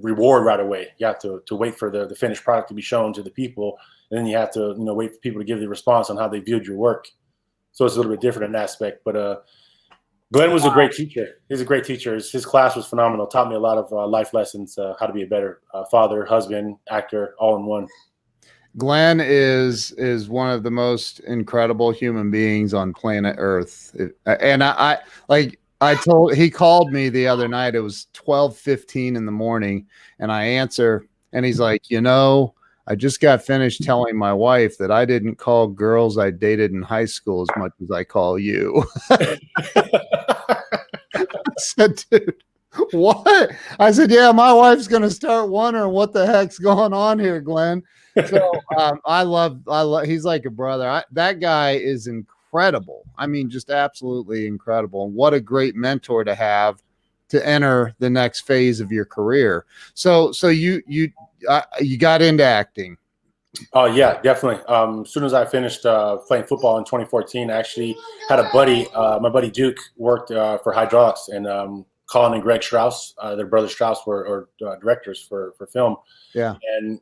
reward right away. You have to wait for the finished product to be shown to the people, and then you have to wait for people to give the response on how they viewed your work. So it's a little bit different in that aspect. But Glenn was a great teacher. He's a great teacher. His class was phenomenal. Taught me a lot of life lessons, how to be a better father, husband, actor, all in one. Glenn is one of the most incredible human beings on planet Earth. And he called me the other night. It was 12:15 in the morning, and I answer, and he's like, "I just got finished telling my wife that I didn't call girls I dated in high school as much as I call you." I said, "Dude, what?" I said, "Yeah, my wife's going to start wondering what the heck's going on here, Glenn." So I love, he's like a brother. That guy is incredible. I mean, just absolutely incredible. And what a great mentor to have to enter the next phase of your career. So you got into acting. Oh yeah, definitely. As soon as I finished playing football in 2014, I actually had a buddy, my buddy Duke worked for Hydraulics, and Colin and Greg Strauss, their brother Strauss were directors for film. Yeah. And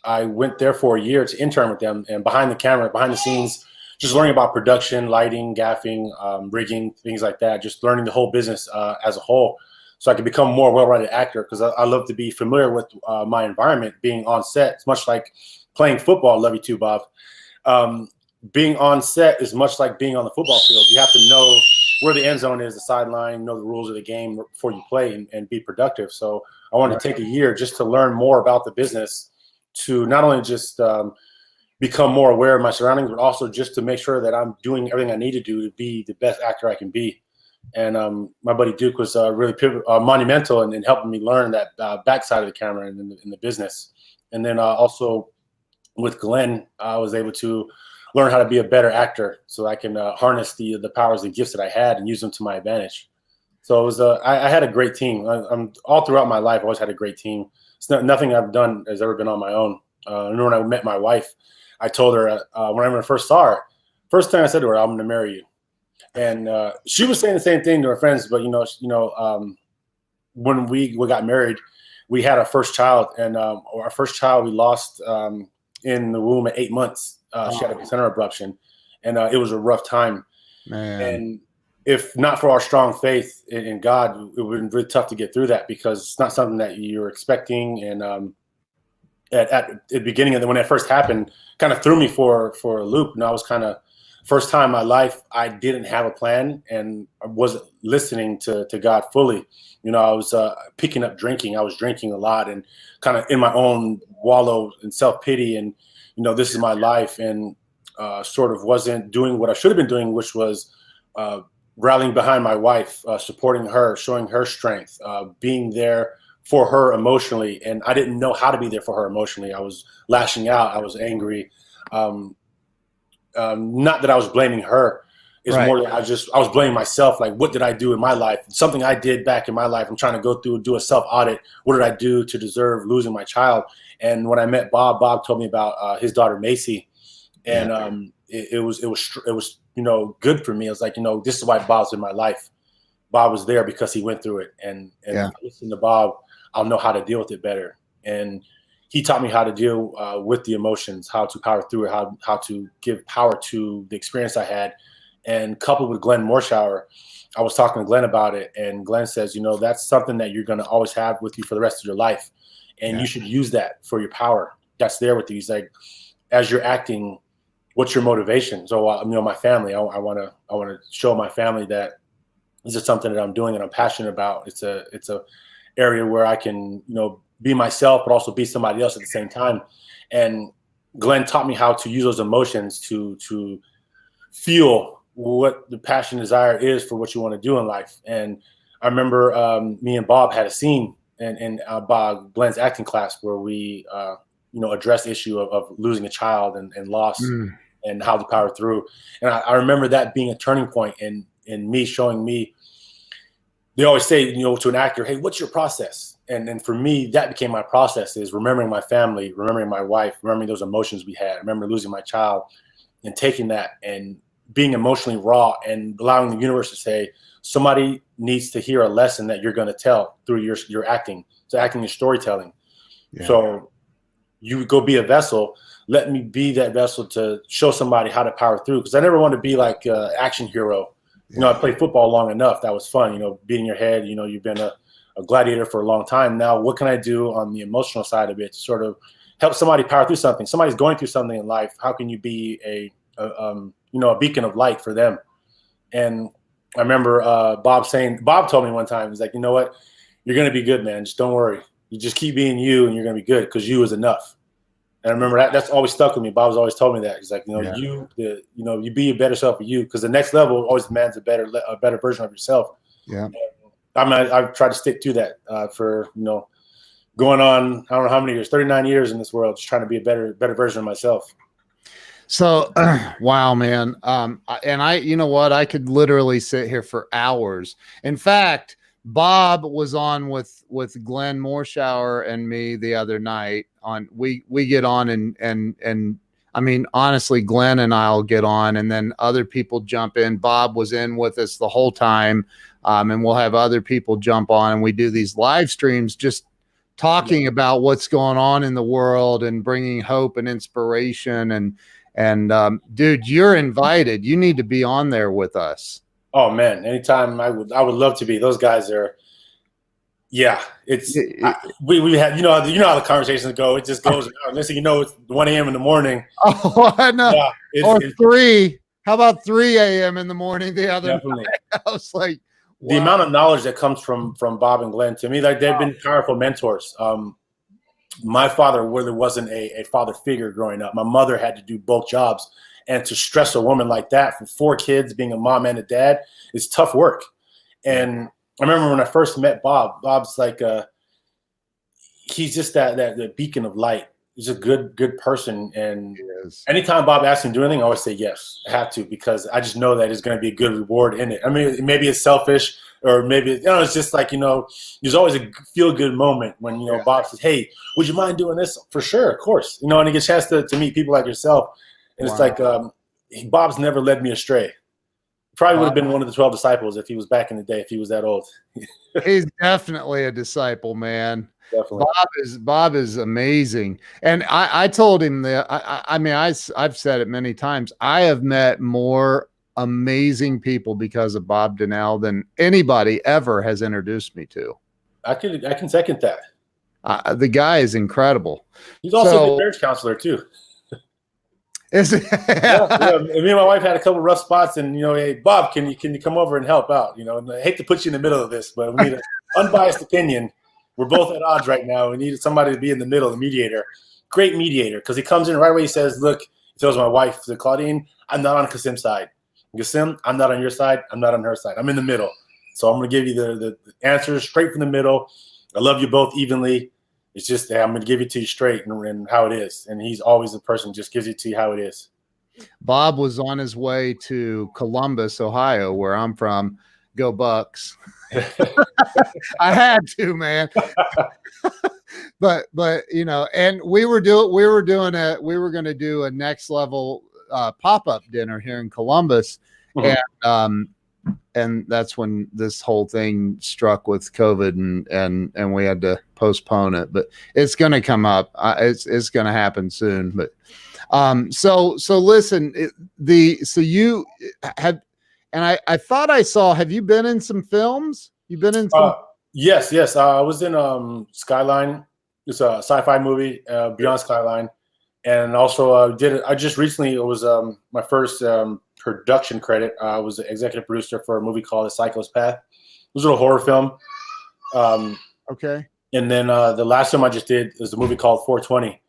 I went there for a year to intern with them, and behind the camera, behind the scenes, just learning about production, lighting, gaffing, rigging, things like that, just learning the whole business as a whole, so I could become a more well-rounded actor, because I love to be familiar with my environment, being on set. It's much like playing football. Love you too, Bob. Being on set is much like being on the football field. You have to know where the end zone is, the sideline, know the rules of the game before you play, and be productive. So I wanted to take a year just to learn more about the business, to not only just become more aware of my surroundings, but also just to make sure that I'm doing everything I need to do to be the best actor I can be. And my buddy Duke was really monumental in helping me learn that backside of the camera and in the business. And then also with Glenn, I was able to learn how to be a better actor, so I can harness the powers and gifts that I had and use them to my advantage. So it was I had a great team. I'm all throughout my life, I always had a great team. Nothing I've done has ever been on my own. I remember when I met my wife, I told her when I first saw her, first thing I said to her, "I'm going to marry you." And she was saying the same thing to her friends, but when we got married, we had our first child, and our first child we lost in the womb at 8 months. She had a placenta abruption, and it was a rough time. Man. And if not for our strong faith in God, it would have been really tough to get through that, because it's not something that you're expecting. And at the beginning of when it first happened, kind of threw me for a loop. And I was kind of first time in my life I didn't have a plan, and I wasn't listening to God fully. You know, I was picking up drinking. I was drinking a lot and kind of in my own wallow and self-pity, and you know, this is my life, and sort of wasn't doing what I should have been doing, which was rallying behind my wife, supporting her, showing her strength, being there for her emotionally. And I didn't know how to be there for her emotionally. I was lashing out. I was angry. Not that I was blaming her. It's more that I was blaming myself. Like, what did I do in my life? Something I did back in my life. I'm trying to go through, do a self audit. What did I do to deserve losing my child? And when I met Bob, Bob told me about his daughter Macy, and it was you know, good for me. I was like, you know, this is why Bob's in my life. Bob was there because he went through it, and if I listen to Bob, I'll know how to deal with it better. And he taught me how to deal with the emotions, how to power through it, how to give power to the experience I had. And coupled with Glenn Morshower, I was talking to Glenn about it, and Glenn says, you know, that's something that you're going to always have with you for the rest of your life, and you should use that for your power. That's there with you. He's like, as you're acting, what's your motivation? So, you know, my family, I want to show my family that this is something that I'm doing and I'm passionate about. It's a area where I can, you know, be myself, but also be somebody else at the same time. And Glenn taught me how to use those emotions to feel what the passion desire is for what you want to do in life. And I remember me and Bob had a scene in Bob Glenn's acting class where we, you know, addressed the issue of losing a child and loss and how to power through. And I remember that being a turning point in me, showing me, they always say, you know, to an actor, hey, what's your process? And for me, that became my process, is remembering my family, remembering my wife, remembering those emotions we had. I remember losing my child and taking that and being emotionally raw and allowing the universe to say, somebody needs to hear a lesson that you're going to tell through your acting. So acting is storytelling. Yeah. So you go be a vessel. Let me be that vessel to show somebody how to power through. Because I never want to be like an action hero. You know, I played football long enough. That was fun, you know, beating your head. You know, you've been a gladiator for a long time. Now, what can I do on the emotional side of it to sort of help somebody power through something? Somebody's going through something in life. How can you be a beacon of light for them? And I remember Bob told me one time, he's like, you know what? You're going to be good, man. Just don't worry. You just keep being you and you're going to be good, because you is enough. And I remember that's always stuck with me. Bob's always told me that. He's like, you know, you be a better self for you, because the next level always demands a better version of yourself. Yeah. And I've tried to stick to that for, you know, going on, I don't know how many years, 39 years in this world, just trying to be a better version of myself. So, wow, man. And you know what? I could literally sit here for hours. In fact, Bob was on with Glenn Morshower and me the other night. We get on and I mean, honestly, Glenn and I'll get on, and then other people jump in. Bob was in with us the whole time, and we'll have other people jump on, and we do these live streams just talking about what's going on in the world and bringing hope and inspiration. And dude, you're invited. You need to be on there with us. Oh man, anytime. I would love to be. Those guys are, yeah. It's we had, you know how the conversations go. It just goes. Listen, you know, it's 1 a.m. in the morning. Oh, I know. Yeah, or 3. How about 3 a.m. in the morning the other night? I was like, wow. The amount of knowledge that comes from Bob and Glenn, to me, like, they've been powerful mentors. My father really wasn't a father figure growing up. My mother had to do both jobs. And to stress a woman like that for 4 kids, being a mom and a dad, is tough work. And I remember when I first met Bob, Bob's like, he's just that beacon of light. He's a good person. And anytime Bob asks me to do anything, I always say yes. I have to, because I just know that there's going to be a good reward in it. I mean, maybe it's selfish, or maybe, you know, it's just like, you know, there's always a feel-good moment when, you know, Bob says, hey, would you mind doing this? For sure, of course. You know, and he gets a chance to meet people like yourself. And it's like, Bob's never led me astray. Probably would have been one of the 12 disciples if he was back in the day, if he was that old. He's definitely a disciple, man. Definitely. Bob is amazing. And I told him that I mean, I've said it many times. I have met more amazing people because of Bob Donnell than anybody ever has introduced me to. I can second that. The guy is incredible. He's also a good marriage counselor too. Is it? Yeah. Me and my wife had a couple rough spots, and hey, Bob, can you come over and help out? And I hate to put you in the middle of this, but we need an unbiased opinion. We're both at odds right now. We need somebody to be in the middle, the mediator. Great mediator, because he comes in right away. He says, "Look," he tells my wife, Claudine, "I'm not on Kassim's side. Kassim, I'm not on your side. I'm not on her side. I'm in the middle. So I'm going to give you the answers straight from the middle. I love you both evenly. It's just that I'm going to give it to you straight and how it is." And he's always the person who just gives it to you how it is. Bob was on his way to Columbus, Ohio, where I'm from. Go Bucks. I had to, man. but and we were going to do a next level pop-up dinner here in Columbus. Mm-hmm. And that's when this whole thing struck with COVID and we had to postpone it, but it's going to come up. It's going to happen soon. But so listen, you have, and I thought I saw, have you been in some films? You've been in some? Yes. I was in Skyline. It's a sci-fi movie, Beyond Skyline. And also I just recently, it was my first production credit. I was the executive producer for a movie called The Psycho's Path. It was a little horror film. Okay. And then the last film I just did is a movie called 420.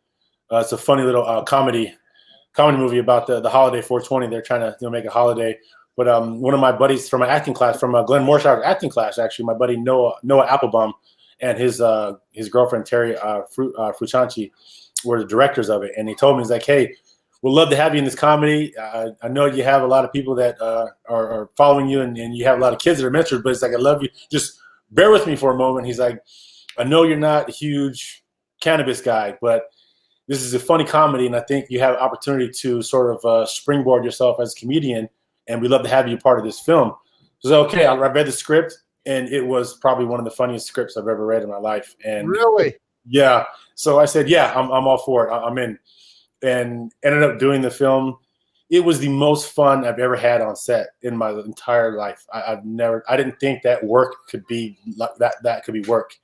It's a funny little comedy movie about the holiday 420. They're trying to make a holiday. But one of my buddies from my acting class, from Glenn Morshower acting class, actually, my buddy Noah Applebaum and his girlfriend Terry Fruchanchi were the directors of it. And he told me, he's like, "Hey, we'd love to have you in this comedy. I know you have a lot of people that are following you, and you have a lot of kids that are mentored, but it's like, I love you. Just bear with me for a moment." He's like, "I know you're not a huge cannabis guy, but this is a funny comedy, and I think you have opportunity to sort of springboard yourself as a comedian, and we'd love to have you part of this film." So, okay, I read the script, and it was probably one of the funniest scripts I've ever read in my life. And really? Yeah. So I said, yeah, I'm all for it. I'm in. And ended up doing the film. It was the most fun I've ever had on set in my entire life. I didn't think that work could be like that could be work.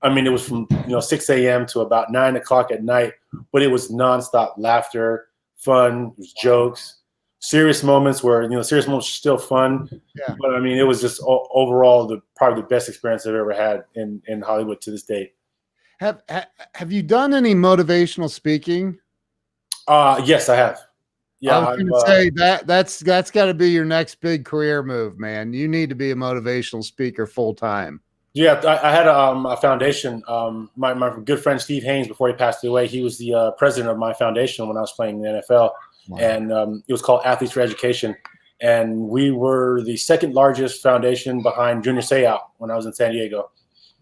I mean, it was from 6 a.m. to about 9 o'clock at night, but it was nonstop laughter, fun, it was jokes, serious moments where serious moments are still fun. Yeah. But I mean, it was just overall probably the best experience I've ever had in Hollywood to this day. Have you done any motivational speaking? Yes, I have. Yeah, I was going to say that's got to be your next big career move, man. You need to be a motivational speaker full time. Yeah, I had a foundation. My good friend Steve Haynes, before he passed away, he was the president of my foundation when I was playing in the NFL. Wow. And it was called Athletes for Education. And we were the second largest foundation behind Junior Seau when I was in San Diego.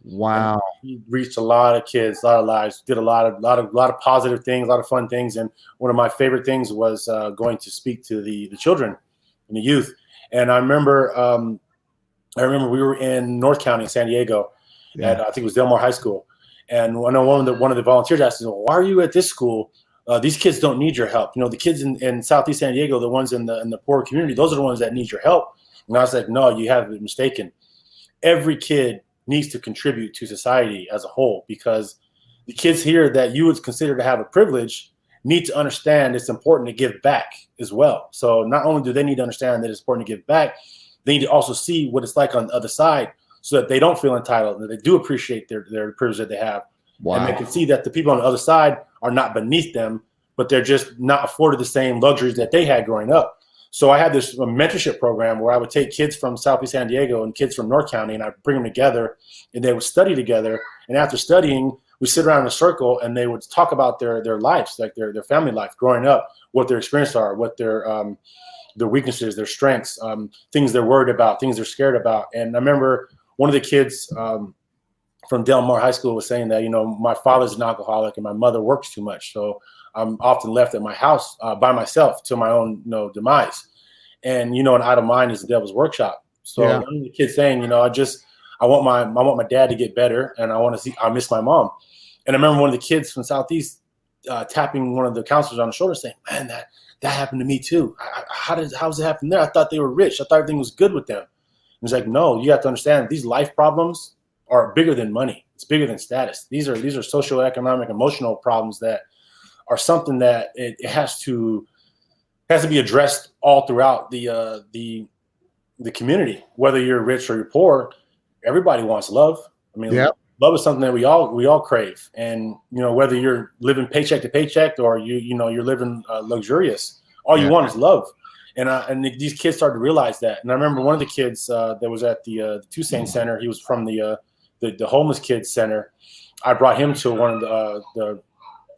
Wow. And he reached a lot of kids, a lot of lives, did a lot of positive things, a lot of fun things. And one of my favorite things was going to speak to the children and the youth. And I remember we were in North County, San Diego, at I think it was Del Mar High School. And one of the volunteers asked me, "Well, why are you at this school? These kids don't need your help. The kids in Southeast San Diego, the ones in the poor community, those are the ones that need your help." And I was like, "No, you have it mistaken. Every kid needs to contribute to society as a whole, because the kids here that you would consider to have a privilege need to understand it's important to give back as well. So not only do they need to understand that it's important to give back, they need to also see what it's like on the other side, so that they don't feel entitled, and that they do appreciate their privilege that they have." Wow. And they can see that the people on the other side are not beneath them, but they're just not afforded the same luxuries that they had growing up. So I had this mentorship program where I would take kids from Southeast San Diego and kids from North County, and I'd bring them together, and they would study together. And after studying, we sit around in a circle, and they would talk about their lives, like their family life growing up, what their experiences are, what their weaknesses, their strengths, things they're worried about, things they're scared about. And I remember one of the kids from Del Mar High School was saying that, my father's an alcoholic and my mother works too much, so I'm often left at my house by myself to my own demise. and an idle mind is the devil's workshop. So Yeah. one of the kids saying, I want my dad to get better, and I miss my mom. And I remember one of the kids from Southeast tapping one of the counselors on the shoulder, saying, "Man, that happened to me too. How does it happen there? I thought they were rich. I thought everything was good with them." And it's like, no, you have to understand these life problems are bigger than money. It's bigger than status. These are socioeconomic, emotional problems that are something that it has to be addressed all throughout the community, whether you're rich or you're poor. Everybody wants love. I mean, love is something that we all crave. And whether you're living paycheck to paycheck or you're living luxurious, all you want is love. And these kids started to realize that. And I remember one of the kids that was at the Tucson Center. He was from the homeless kids center. I brought him to one of the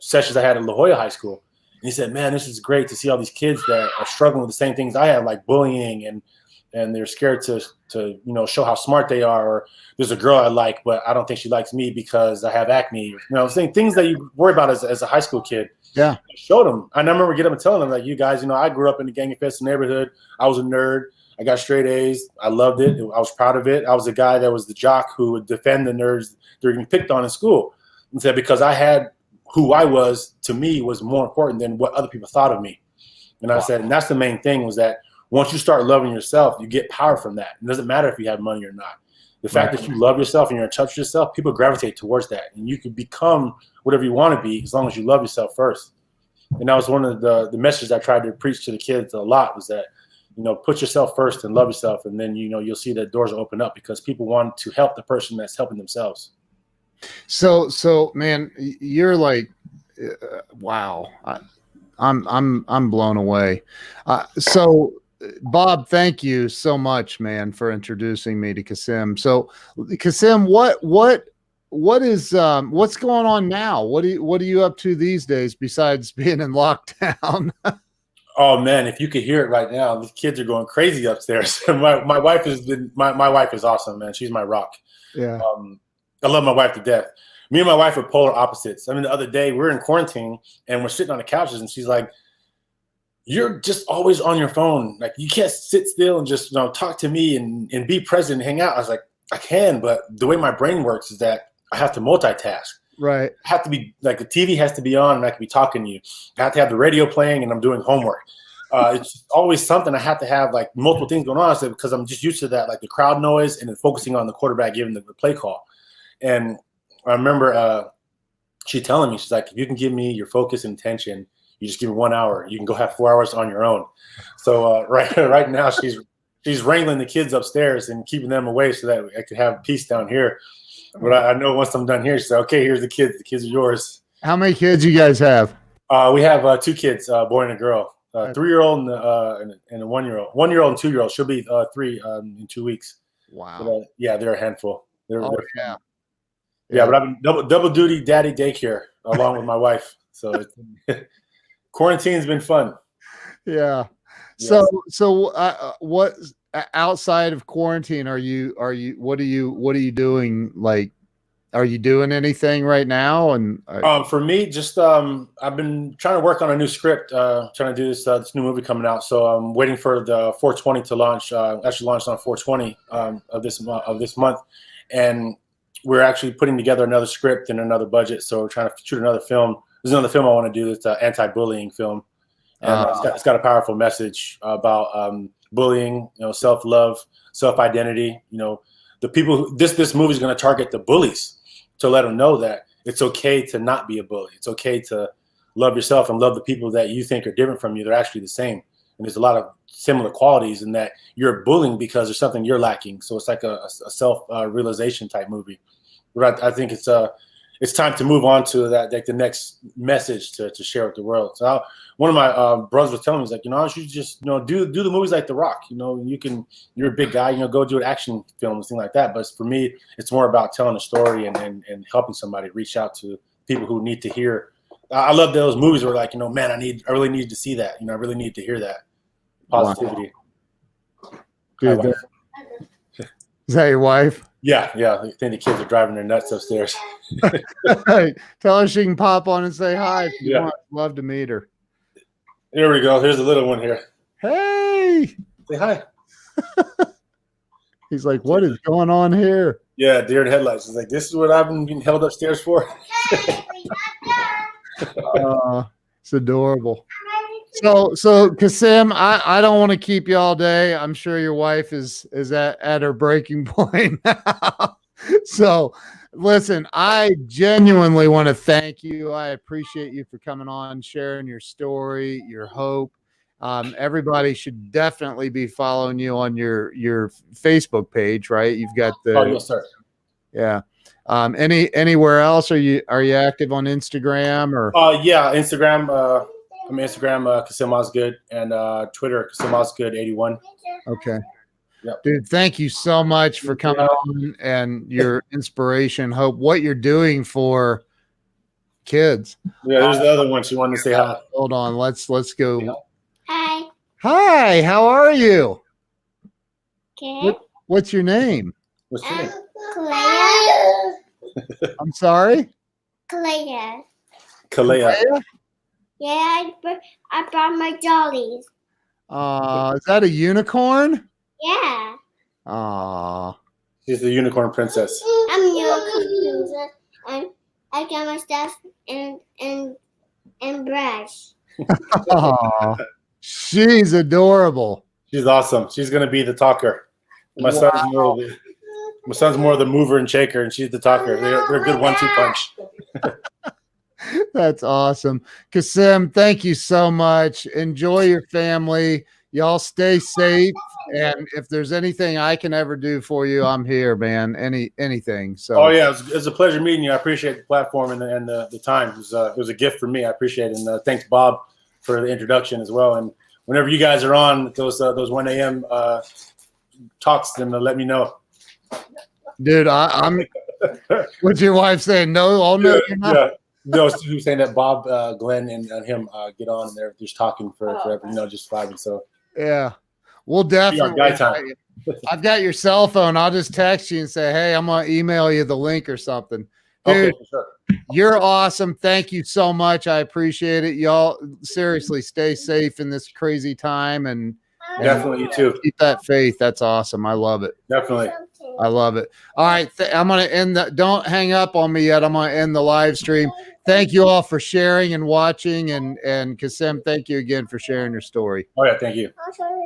sessions I had at La Jolla High School. And he said, "Man, this is great to see all these kids that are struggling with the same things I have, like bullying and they're scared to show how smart they are. Or there's a girl I like, but I don't think she likes me because I have acne. Saying things that you worry about as a high school kid." Yeah. I showed them. I remember getting up and telling them, like, you guys, I grew up in the gang-infested neighborhood. I was a nerd. I got straight A's. I loved it. I was proud of it. I was the guy that was the jock who would defend the nerds that were getting picked on in school. And said, because I had who I was, to me, was more important than what other people thought of me. And I said, and that's the main thing, was that once you start loving yourself, you get power from that. It doesn't matter if you have money or not. The fact that you love yourself and you're in touch with yourself, people gravitate towards that. And you can become whatever you want to be as long as you love yourself first. And that was one of the messages I tried to preach to the kids a lot, was that, put yourself first and love yourself. And then, you'll see that doors will open up because people want to help the person that's helping themselves. So man, you're like, wow. I'm blown away. So Bob, thank you so much, man, for introducing me to Kassim. So Kassim, what's going on now? What are you up to these days besides being in lockdown? Oh man, if you could hear it right now, the kids are going crazy upstairs. my wife is awesome, man. She's my rock. Yeah. I love my wife to death. Me and my wife are polar opposites. I mean, the other day we were in quarantine and we're sitting on the couches and she's like, "You're just always on your phone. Like, you can't sit still and just talk to me and be present and hang out." I was like, "I can, but the way my brain works is that I have to multitask. Right. I have to be like, the TV has to be on and I can be talking to you. I have to have the radio playing and I'm doing homework. It's always something. I have to have like multiple things going on." So, because I'm just used to that, like the crowd noise and then focusing on the quarterback giving the play call. And I remember she telling me, she's like, "If you can give me your focus and attention, you just give me 1 hour. You can go have 4 hours on your own." So right now she's wrangling the kids upstairs and keeping them away so that I could have peace down here. But I know once I'm done here, she said, "Okay, here's the kids. The kids are yours." How many kids you guys have? We have 2 kids, a boy and a girl. 3-year-old and a 1-year-old. 1-year-old and 2-year-old. She'll be 3 in 2 weeks. Wow. But, yeah, they're a handful. They're yeah. Yeah, but I've been double duty daddy daycare along with my wife. So quarantine's been fun. Yeah. Yes. So what outside of quarantine what are you doing? Like, are you doing anything right now? And for me, just I've been trying to work on a new script, trying to do this new movie coming out. So I'm waiting for the 420 to launch. Actually launched on 420 of this month, and we're actually putting together another script and another budget. So we're trying to shoot another film. There's another film I want to do. It's an anti-bullying film, and it's got a powerful message about bullying, self-love, self-identity. The people. This movie is going to target the bullies to let them know that it's okay to not be a bully. It's okay to love yourself and love the people that you think are different from you. They're actually the same. And there's a lot of similar qualities in that you're bullying because there's something you're lacking. So it's like a self-realization type movie. But I think it's time to move on to that, like the next message to share with the world. So one of my brothers was telling me, he's like, I should just, do the movies like The Rock. You're a big guy, go do an action film and things like that. But for me, it's more about telling a story and helping somebody reach out to people who need to hear. I love those movies where like, man, I really need to see that. I really need to hear that positivity. Wow. Dude, is that your wife? Yeah. I think the kids are driving their nuts upstairs. Tell her she can pop on and say hi if you want. Love to meet her. Here we go. Here's a little one here. Hey. Say hi. He's like, what is going on here? Yeah, deer in headlights. It's like, this is what I've been being held upstairs for. It's adorable. So Kassim, I don't want to keep you all day. I'm sure your wife is at her breaking point now. So listen, I genuinely want to thank you. I appreciate you for coming on, sharing your story, your hope. Everybody should definitely be following you on your Facebook page, right? You've got the Yes, sir. Yeah. Anywhere else? Are you active on Instagram or? Yeah, Instagram. I'm Instagram Kassim Osgood and Twitter Kassim Osgood 81. Okay. Yep. Dude, thank you so much for coming on and your inspiration, hope, what you're doing for kids. Yeah, there's the other one. She wanted to say hi. Hold on. Let's go. Hi. Hi, how are you? Okay. What's your name? What's your name? Claire. I'm sorry? Claire. Kalea. Yeah, I brought my dollies. Is that a unicorn? Yeah. She's the unicorn princess. I'm your and I got my stuff and brush. She's adorable. She's awesome. She's gonna be the talker. My son's more of the mover and shaker, and she's the talker. They're a good 1-2 punch. That's awesome. Kassim, thank you so much. Enjoy your family. Y'all stay safe. And if there's anything I can ever do for you, I'm here, man. Anything. So. Oh yeah, it was a pleasure meeting you. I appreciate the platform and the time. It was a gift for me. I appreciate it. And thanks, Bob, for the introduction as well. And whenever you guys are on those 1 a.m. Talks, then let me know. Dude, I'm. What's your wife saying? No, I'll know. Yeah. No, he was saying that Bob, Glenn, and him get on, and they're just talking forever, just vibing. So yeah, we'll definitely. I've got your cell phone. I'll just text you and say, hey, I'm gonna email you the link or something. Dude, okay, for sure. You're awesome. Thank you so much. I appreciate it. Y'all seriously stay safe in this crazy time and definitely you too. Keep that faith. That's awesome. I love it. Definitely. I love it. All right. I'm going to end don't hang up on me yet. I'm going to end the live stream. Thank you all for sharing and watching. And Kassim, thank you again for sharing your story. Oh yeah. Thank you.